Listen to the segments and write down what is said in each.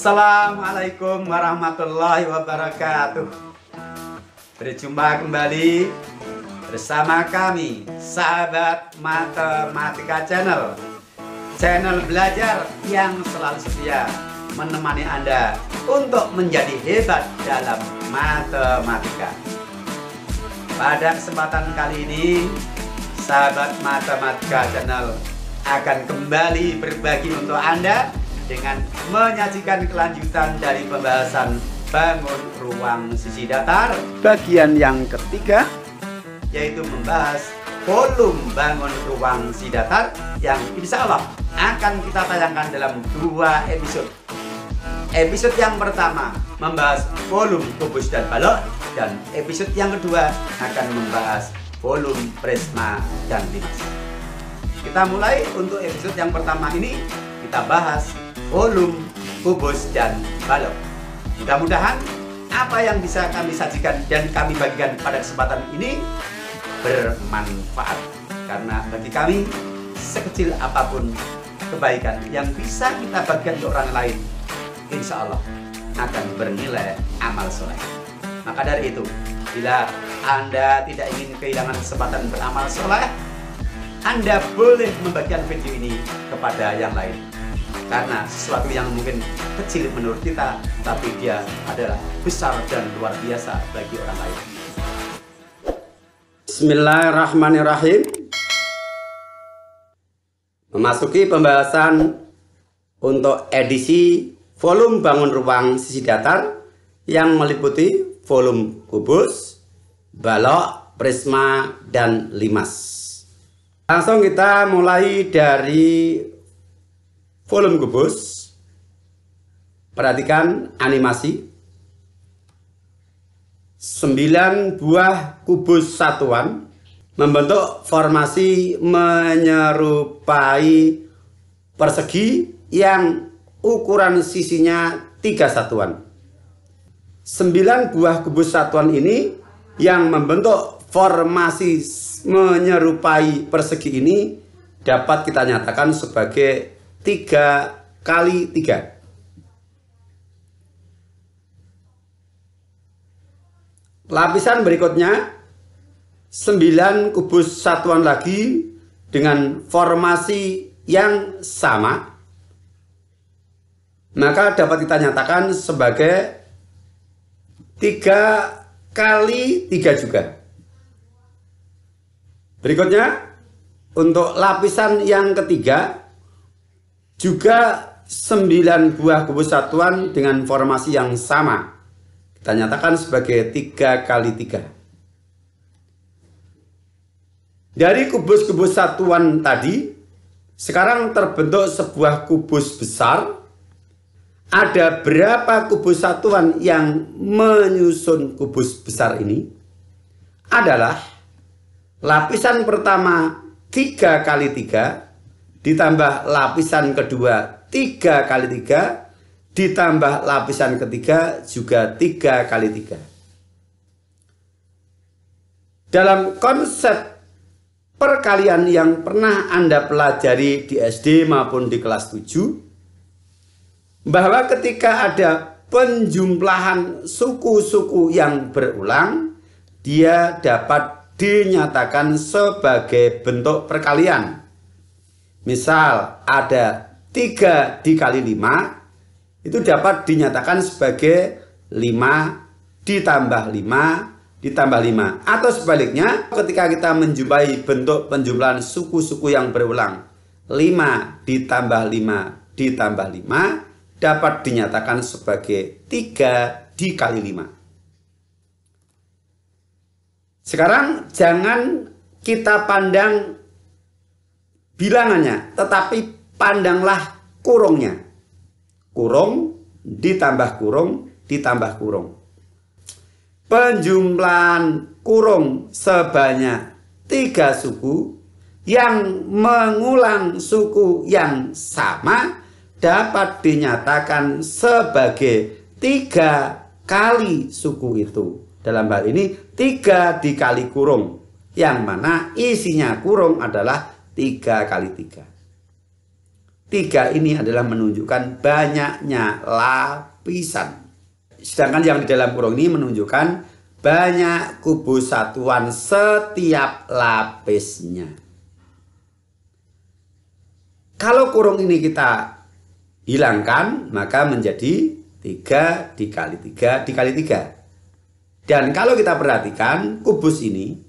Assalamualaikum warahmatullahi wabarakatuh. Berjumpa kembali bersama kami, sahabat Matematika Channel. Channel belajar yang selalu setia menemani Anda untuk menjadi hebat dalam matematika. Pada kesempatan kali ini, sahabat Matematika Channel akan kembali berbagi untuk Anda dengan menyajikan kelanjutan dari pembahasan bangun ruang sisi datar bagian yang ketiga, yaitu membahas volume bangun ruang sisi datar yang insya Allah akan kita tayangkan dalam 2 episode. Episode yang pertama membahas volume kubus dan balok, dan episode yang kedua akan membahas volume prisma dan limas. Kita mulai. Untuk episode yang pertama ini kita bahas volume kubus dan balok. Mudah-mudahan apa yang bisa kami sajikan dan kami bagikan pada kesempatan ini bermanfaat, karena bagi kami sekecil apapun kebaikan yang bisa kita bagikan ke orang lain, insya Allah akan bernilai amal soleh. Maka dari itu, bila Anda tidak ingin kehilangan kesempatan beramal soleh, Anda boleh membagikan video ini kepada yang lain, karena sesuatu yang mungkin kecil menurut kita, tapi dia adalah besar dan luar biasa bagi orang lain. Bismillahirrahmanirrahim. Memasuki pembahasan untuk edisi volume bangun ruang sisi datar yang meliputi volume kubus, balok, prisma, dan limas. Langsung kita mulai dari volume kubus. Perhatikan animasi. 9 buah kubus satuan membentuk formasi menyerupai persegi yang ukuran sisinya 3 satuan. 9 buah kubus satuan ini yang membentuk formasi menyerupai persegi ini dapat kita nyatakan sebagai 3 kali 3. Lapisan berikutnya 9 kubus satuan lagi dengan formasi yang sama, maka dapat kita nyatakan sebagai 3 kali 3 juga. Berikutnya untuk lapisan yang ketiga juga 9 buah kubus satuan dengan formasi yang sama, kita nyatakan sebagai 3 kali 3. Dari kubus-kubus satuan tadi, sekarang terbentuk sebuah kubus besar. Ada berapa kubus satuan yang menyusun kubus besar ini? Adalah lapisan pertama 3 kali 3, ditambah lapisan kedua 3 kali 3, ditambah lapisan ketiga juga 3 kali 3. Dalam konsep perkalian yang pernah Anda pelajari di SD maupun di kelas 7, bahwa ketika ada penjumlahan suku-suku yang berulang, dia dapat dinyatakan sebagai bentuk perkalian. Misal ada 3 dikali 5, itu dapat dinyatakan sebagai 5 ditambah 5 ditambah 5. Atau sebaliknya, ketika kita menjumpai bentuk penjumlahan suku-suku yang berulang, 5 ditambah 5 ditambah 5 dapat dinyatakan sebagai 3 dikali 5. Sekarang jangan kita pandang bilangannya, tetapi pandanglah kurungnya. Kurung ditambah kurung ditambah kurung. Penjumlahan kurung sebanyak 3 suku yang mengulang suku yang sama dapat dinyatakan sebagai 3 kali suku itu. Dalam hal ini 3 dikali kurung, yang mana isinya kurung adalah 3 kali 3. 3 ini adalah menunjukkan banyaknya lapisan. Sedangkan yang di dalam kurung ini menunjukkan banyak kubus satuan setiap lapisnya. Kalau kurung ini kita hilangkan, maka menjadi 3 dikali 3 dikali 3. Dan kalau kita perhatikan kubus ini,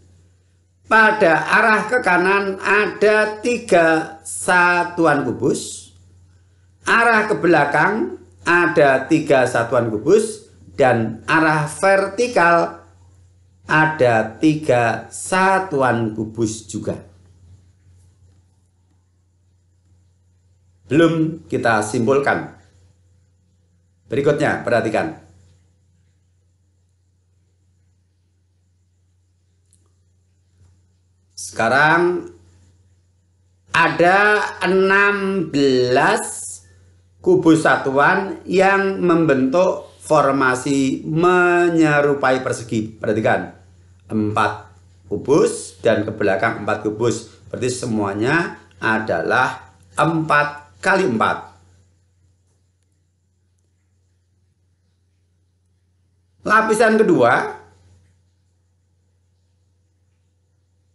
pada arah ke kanan ada 3 satuan kubus, arah ke belakang ada 3 satuan kubus, dan arah vertikal ada 3 satuan kubus juga. Belum kita simpulkan. Berikutnya, perhatikan. Sekarang ada 16 kubus satuan yang membentuk formasi menyerupai persegi. Perhatikan, 4 kubus dan ke belakang 4 kubus. Berarti semuanya adalah 4 kali 4. Lapisan kedua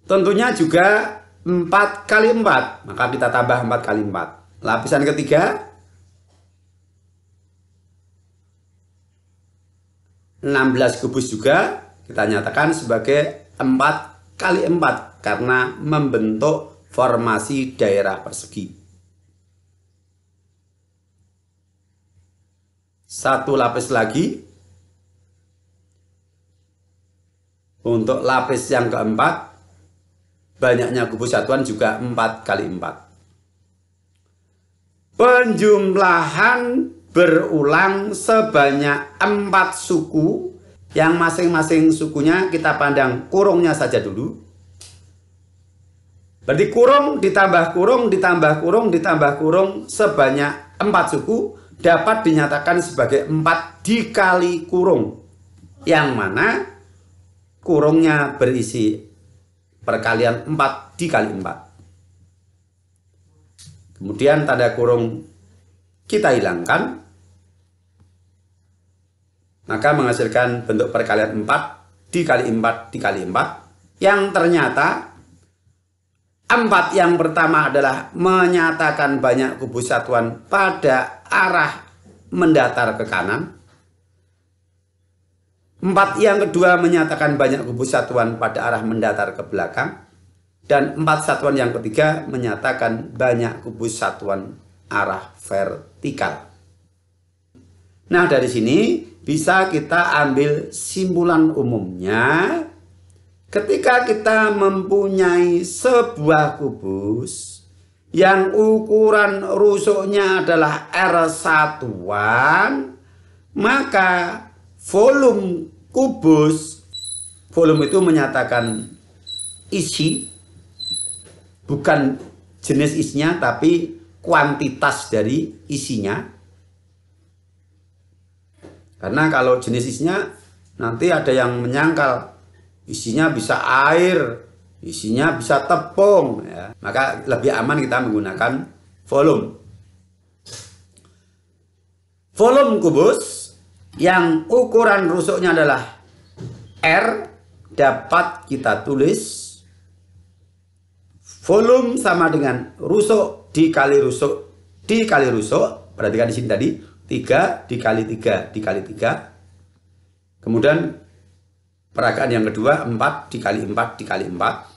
tentunya juga 4 kali 4. Maka kita tambah 4 kali 4. Lapisan ketiga 16 kubus juga kita nyatakan sebagai 4 kali 4 karena membentuk formasi daerah persegi. Satu lapis lagi. Untuk lapis yang keempat, banyaknya kubus satuan juga 4 kali 4. Penjumlahan berulang sebanyak 4 suku, yang masing-masing sukunya kita pandang kurungnya saja dulu. Berarti kurung ditambah kurung ditambah kurung ditambah kurung sebanyak 4 suku dapat dinyatakan sebagai 4 dikali kurung, yang mana kurungnya berisi perkalian 4 dikali 4. Kemudian tanda kurung kita hilangkan, maka menghasilkan bentuk perkalian 4 dikali 4 dikali 4, yang ternyata 4 yang pertama adalah menyatakan banyak kubus satuan pada arah mendatar ke kanan. 4 yang kedua menyatakan banyak kubus satuan pada arah mendatar ke belakang. Dan 4 satuan yang ketiga menyatakan banyak kubus satuan arah vertikal. Nah, dari sini bisa kita ambil simpulan umumnya. Ketika kita mempunyai sebuah kubus yang ukuran rusuknya adalah R satuan, maka volume kubus, volume itu menyatakan isi, bukan jenis isinya tapi kuantitas dari isinya. Karena kalau jenis isinya nanti ada yang menyangkal isinya bisa air, isinya bisa tepung, ya. Maka lebih aman kita menggunakan volume. Volume kubus yang ukuran rusuknya adalah R dapat kita tulis volume sama dengan rusuk dikali rusuk dikali rusuk. Perhatikan di sini tadi 3 dikali 3 dikali 3. Kemudian peragaan yang kedua 4 dikali 4 dikali 4.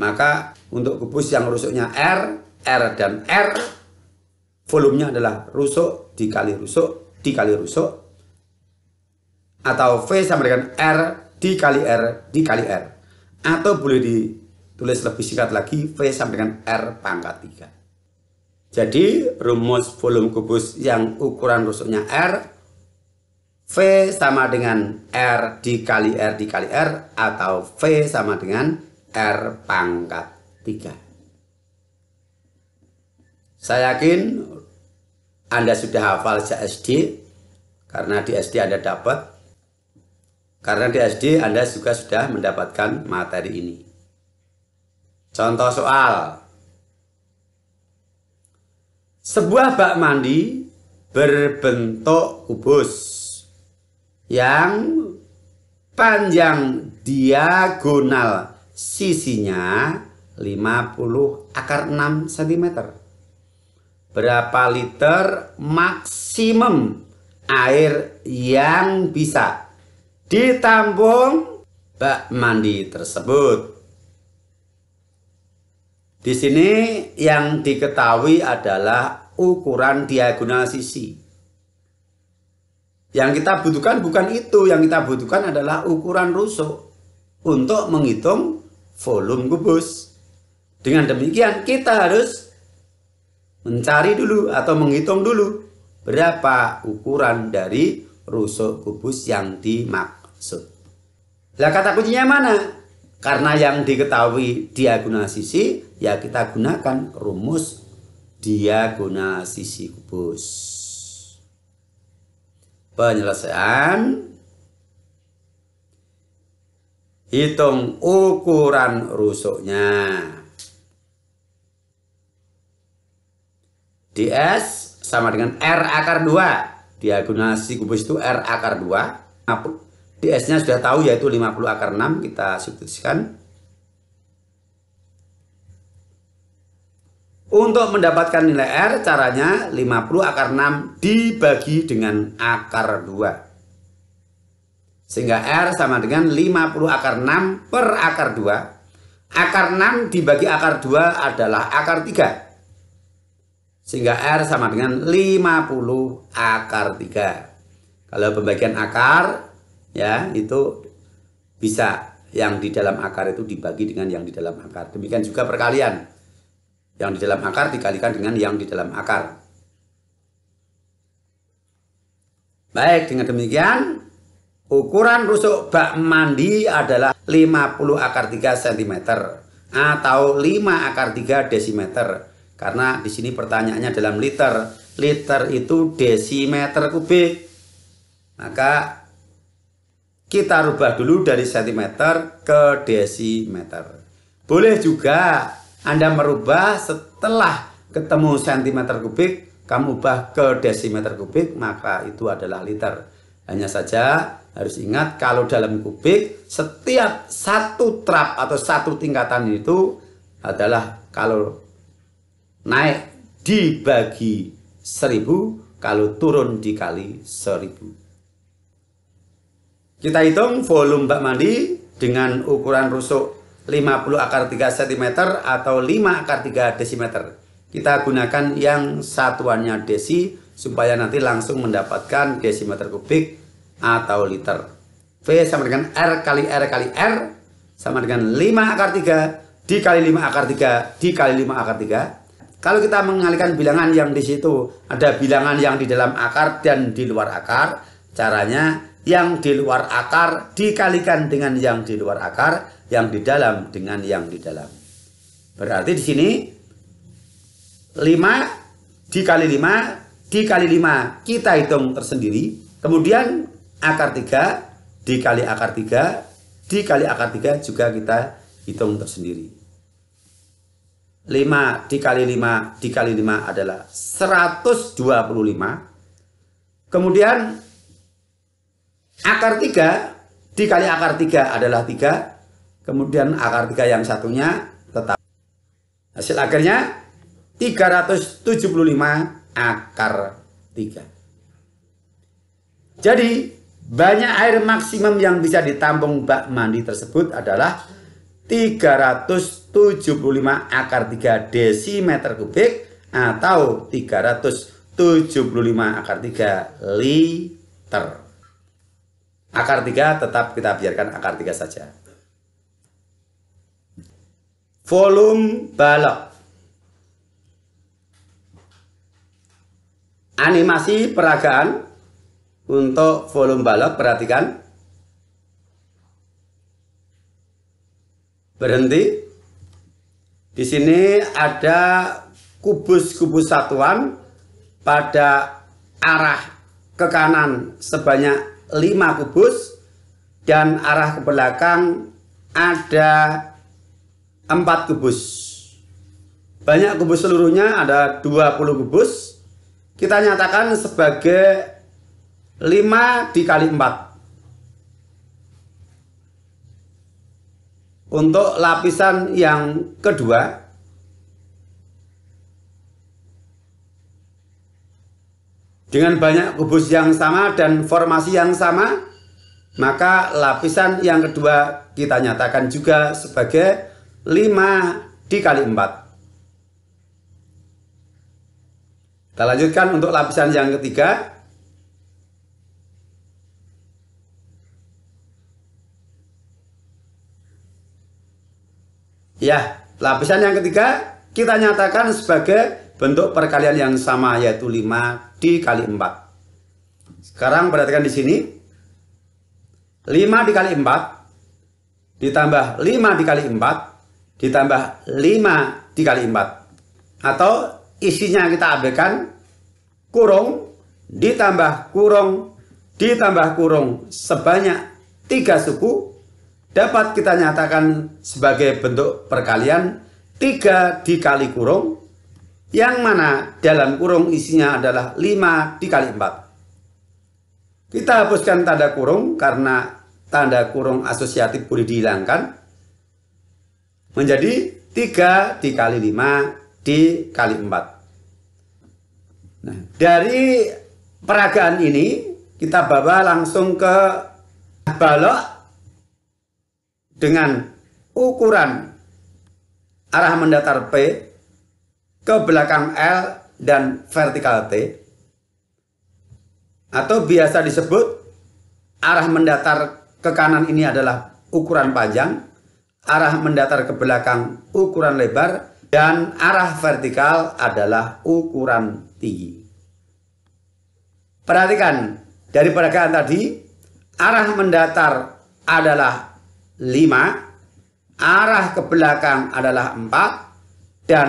Maka untuk kubus yang rusuknya R, R dan R, volumenya adalah rusuk dikali rusuk dikali rusuk, atau V sama dengan R dikali R dikali R, atau boleh ditulis lebih singkat lagi V sama dengan R pangkat 3. Jadi rumus volume kubus yang ukuran rusuknya R, V sama dengan R dikali R dikali R, atau V sama dengan R pangkat 3. Saya yakin Anda sudah hafal sejak SD, karena di SD Anda dapat, karena di SD Anda juga sudah mendapatkan materi ini. Contoh soal. Sebuah bak mandi berbentuk kubus yang panjang diagonal sisinya 50/6 cm. Berapa liter maksimum air yang bisa ditampung bak mandi tersebut? Di sini yang diketahui adalah ukuran diagonal sisi. Yang kita butuhkan bukan itu, yang kita butuhkan adalah ukuran rusuk untuk menghitung volume kubus. Dengan demikian kita harus mencari dulu atau menghitung dulu berapa ukuran dari rusuk kubus yang dimaksud. Lah kata kuncinya mana? Karena yang diketahui diagonal sisi, ya kita gunakan rumus diagonal sisi kubus. Penyelesaian, hitung ukuran rusuknya. ds sama dengan R akar 2. Diagonal sisi kubus itu R akar 2. ds-nya sudah tahu yaitu 50/6, kita substitusikan. Untuk mendapatkan nilai R, caranya 50/6 dibagi dengan akar 2. Sehingga R sama dengan 50/6 per akar 2. Akar 6 dibagi akar 2 adalah akar 3. Sehingga R sama dengan 50/3. Kalau pembagian akar, ya itu bisa yang di dalam akar itu dibagi dengan yang di dalam akar. Demikian juga perkalian, yang di dalam akar dikalikan dengan yang di dalam akar. Baik, dengan demikian ukuran rusuk bak mandi adalah 50/3 cm atau 5/3 desimeter. Karena di sini pertanyaannya dalam liter. Liter itu desimeter kubik. Maka kita rubah dulu dari cm ke desimeter. Boleh juga Anda merubah setelah ketemu cm kubik, kamu ubah ke desimeter kubik, maka itu adalah liter. Hanya saja harus ingat kalau dalam kubik, setiap satu trap atau satu tingkatan itu adalah kalau naik dibagi 1000, kalau turun dikali 1000. Kita hitung volume bak mandi dengan ukuran rusuk 50/3 cm atau 5/3 desimeter. Kita gunakan yang satuannya desi supaya nanti langsung mendapatkan desimeter kubik atau liter. V sama dengan R kali R kali R sama dengan 5/3 dikali 5/3 dikali 5/3. Kalau kita mengalihkan bilangan yang di situ ada bilangan yang di dalam akar dan di luar akar, caranya yang di luar akar dikalikan dengan yang di luar akar, yang di dalam dengan yang di dalam. Berarti di sini 5 dikali 5 dikali 5 kita hitung tersendiri. Kemudian akar 3 dikali akar 3 dikali akar 3 juga kita hitung tersendiri. 5 dikali 5 dikali 5 adalah 125. Kemudian akar 3 dikali akar 3 adalah 3. Kemudian akar 3 yang satunya tetap. Hasil akhirnya 375 akar 3. Jadi banyak air maksimum yang bisa ditampung bak mandi tersebut adalah 375 akar 3 desimeter kubik atau 375 akar 3 liter. Akar 3 tetap kita biarkan akar 3 saja. Volume balok. Animasi peragaan untuk volume balok, perhatikan. Berhenti. Di sini ada kubus-kubus satuan pada arah ke kanan sebanyak 5 kubus dan arah ke belakang ada 4 kubus. banyak kubus seluruhnya ada 20 kubus. Kita nyatakan sebagai 5 dikali 4. Untuk lapisan yang kedua, dengan banyak kubus yang sama dan formasi yang sama, maka lapisan yang kedua kita nyatakan juga sebagai 5 dikali 4. Kita lanjutkan untuk lapisan yang ketiga. Ya, lapisan yang ketiga kita nyatakan sebagai bentuk perkalian yang sama, yaitu 5 dikali 4. Sekarang perhatikan di sini. 5 dikali 4 ditambah 5 dikali 4 ditambah 5 dikali 4. Atau isinya kita abaikan, kurung ditambah kurung ditambah kurung sebanyak 3 suku dapat kita nyatakan sebagai bentuk perkalian 3 dikali kurung, yang mana dalam kurung isinya adalah 5 dikali 4. Kita hapuskan tanda kurung karena tanda kurung asosiatif boleh dihilangkan. Menjadi 3 dikali 5 dikali 4. Nah, dari peragaan ini kita bawa langsung ke balok dengan ukuran arah mendatar P ke belakang L dan vertikal T, atau biasa disebut arah mendatar ke kanan ini adalah ukuran panjang, arah mendatar ke belakang ukuran lebar, dan arah vertikal adalah ukuran tinggi. Perhatikan dari peragaan tadi, arah mendatar adalah 5, arah ke belakang adalah 4, dan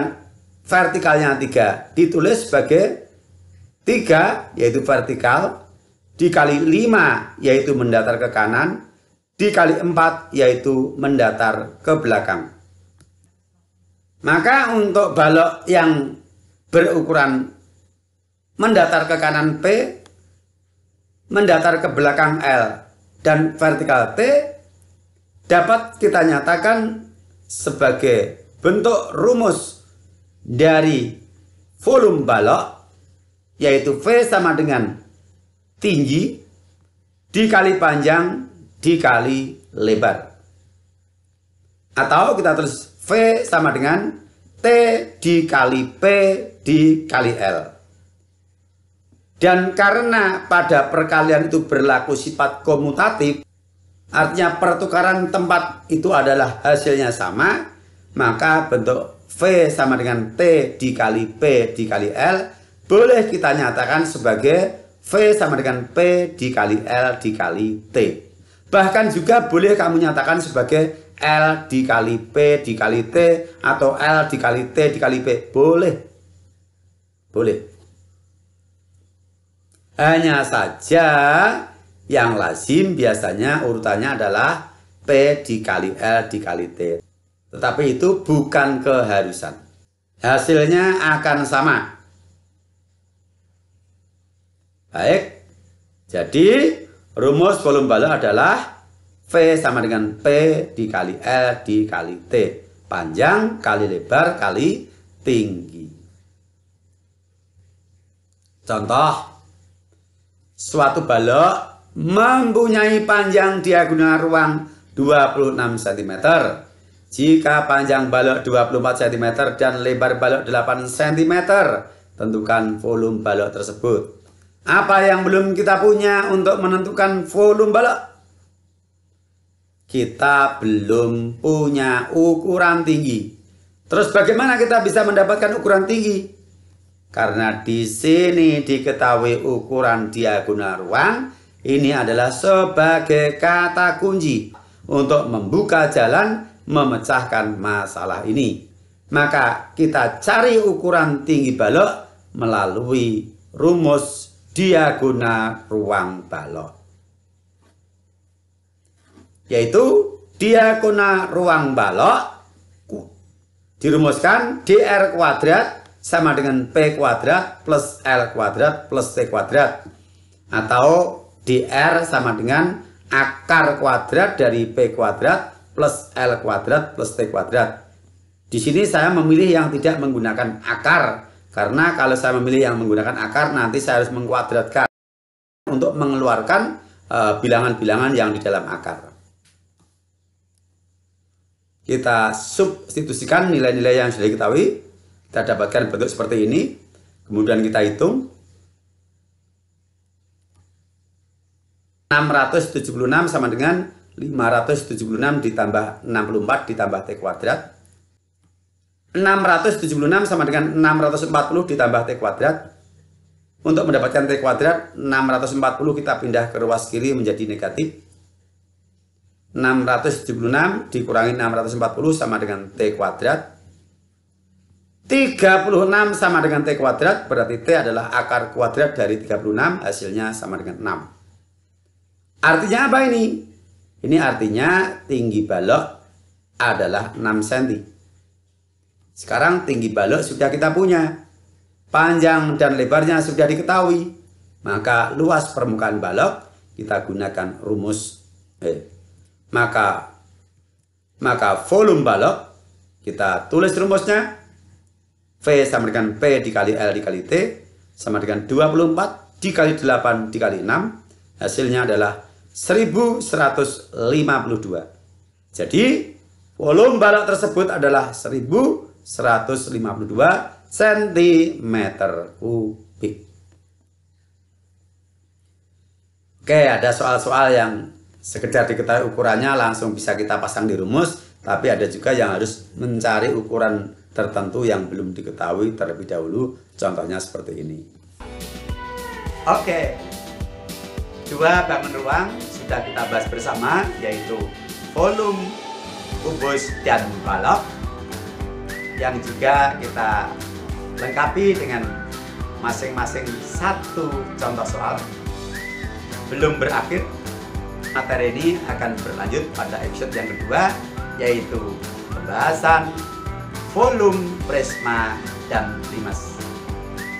vertikalnya 3. Ditulis sebagai 3 yaitu vertikal, dikali 5 yaitu mendatar ke kanan, dikali 4 yaitu mendatar ke belakang. Maka untuk balok yang berukuran mendatar ke kanan P, mendatar ke belakang L, dan vertikal T dapat kita nyatakan sebagai bentuk rumus dari volume balok, yaitu V sama dengan tinggi dikali panjang dikali lebar. Atau kita tulis V sama dengan T dikali P dikali L. Dan karena pada perkalian itu berlaku sifat komutatif, artinya pertukaran tempat itu adalah hasilnya sama, maka bentuk V sama dengan T dikali P dikali L boleh kita nyatakan sebagai V sama dengan P dikali L dikali T. Bahkan juga boleh kamu nyatakan sebagai L dikali P dikali T atau L dikali T dikali P. Boleh. Boleh. Hanya saja yang lazim biasanya urutannya adalah P dikali L dikali T. Tetapi itu bukan keharusan. Hasilnya akan sama. Baik. Jadi rumus volume balok adalah V sama dengan P dikali L dikali T. Panjang kali lebar kali tinggi. Contoh. Suatu balok mempunyai panjang diagonal ruang 26 cm. Jika panjang balok 24 cm dan lebar balok 8 cm, tentukan volume balok tersebut. Apa yang belum kita punya untuk menentukan volume balok? Kita belum punya ukuran tinggi. Terus bagaimana kita bisa mendapatkan ukuran tinggi? Karena di sini diketahui ukuran diagonal ruang, ini adalah sebagai kata kunci untuk membuka jalan memecahkan masalah ini. Maka kita cari ukuran tinggi balok melalui rumus diagonal ruang balok. Yaitu diagonal ruang balok Dirumuskan dr kuadrat sama dengan p kuadrat plus l kuadrat plus t kuadrat, atau dr sama dengan akar kuadrat dari p kuadrat plus l kuadrat plus t kuadrat. Di sini saya memilih yang tidak menggunakan akar, karena kalau saya memilih yang menggunakan akar nanti saya harus mengkuadratkan untuk mengeluarkan bilangan-bilangan yang di dalam akar. Kita substitusikan nilai-nilai yang sudah diketahui, kita dapatkan bentuk seperti ini. Kemudian kita hitung 676 sama dengan 576 ditambah 64 ditambah t kuadrat. 676 sama dengan 640 ditambah t kuadrat. Untuk mendapatkan t kuadrat, 640 kita pindah ke ruas kiri menjadi negatif. 676 dikurangi 640 sama dengan t kuadrat. 36 sama dengan t kuadrat, berarti t adalah akar kuadrat dari 36, hasilnya sama dengan 6. Artinya apa ini? Ini artinya tinggi balok adalah 6 cm. Sekarang tinggi balok sudah kita punya, panjang dan lebarnya sudah diketahui, maka luas permukaan balok kita gunakan rumus maka volume balok kita tulis rumusnya, V sama dengan P dikali L dikali T sama dengan 24 dikali 8 dikali 6, hasilnya adalah 1152. Jadi volume balok tersebut adalah 1152 cm kubik. Oke, ada soal-soal yang sekedar diketahui ukurannya langsung bisa kita pasang di rumus, tapi ada juga yang harus mencari ukuran tertentu yang belum diketahui terlebih dahulu. Contohnya seperti ini. Oke, dua bangun ruang sudah kita bahas bersama, yaitu volume, kubus, dan balok, yang juga kita lengkapi dengan masing-masing satu contoh soal. Belum berakhir, materi ini akan berlanjut pada episode yang kedua, yaitu pembahasan volume, prisma, dan limas.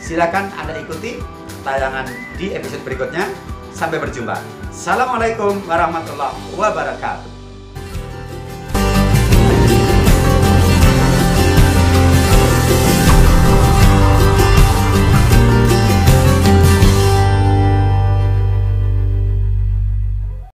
Silakan Anda ikuti tayangan di episode berikutnya. Sampai berjumpa. Assalamualaikum warahmatullahi wabarakatuh.